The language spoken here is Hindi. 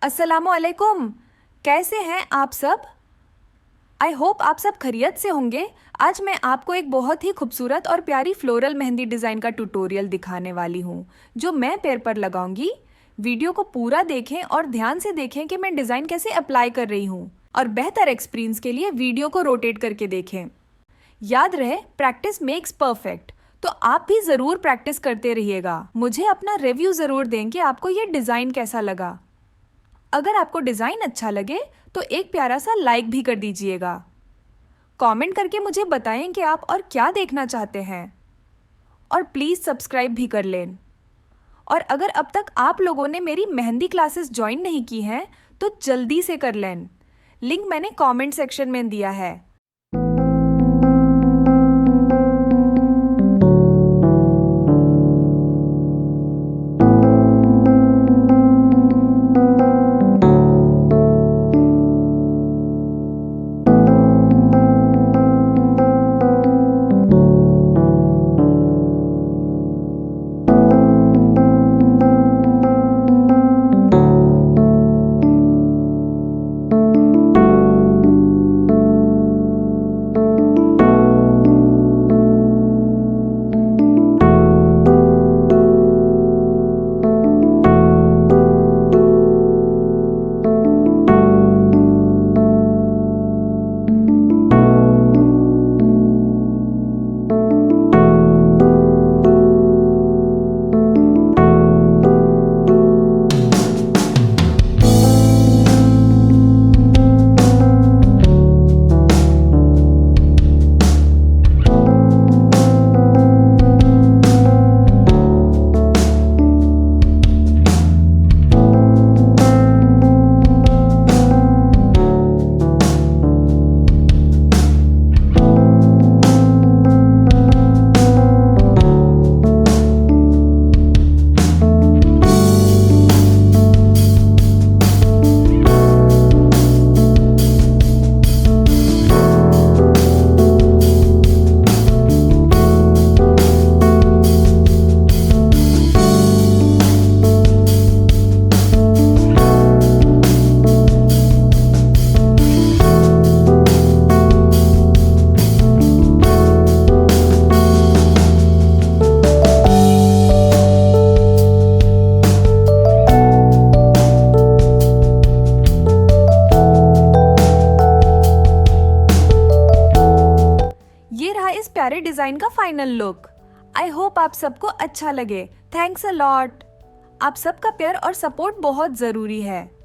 अस्सलामुअलैकुम। कैसे हैं आप सब? आई होप आप सब खैरियत से होंगे। आज मैं आपको एक बहुत ही खूबसूरत और प्यारी फ्लोरल मेहंदी डिज़ाइन का ट्यूटोरियल दिखाने वाली हूँ जो मैं पैर पर लगाऊंगी। वीडियो को पूरा देखें और ध्यान से देखें कि मैं डिज़ाइन कैसे अप्लाई कर रही हूँ, और बेहतर एक्सपीरियंस के लिए वीडियो को रोटेट करके देखें। याद रहे, प्रैक्टिस मेक्स परफेक्ट। तो आप भी ज़रूर प्रैक्टिस करते रहिएगा। मुझे अपना रिव्यू ज़रूर दें कि आपको ये डिज़ाइन कैसा लगा। अगर आपको डिज़ाइन अच्छा लगे तो एक प्यारा सा लाइक भी कर दीजिएगा। कमेंट करके मुझे बताएं कि आप और क्या देखना चाहते हैं, और प्लीज़ सब्सक्राइब भी कर लें। और अगर अब तक आप लोगों ने मेरी मेहंदी क्लासेस ज्वाइन नहीं की हैं तो जल्दी से कर लें। लिंक मैंने कमेंट सेक्शन में दिया है। ये रहा इस प्यारे डिज़ाइन का फाइनल लुक। आई होप आप सबको अच्छा लगे। Thanks a lot. आप सबका प्यार और सपोर्ट बहुत ज़रूरी है।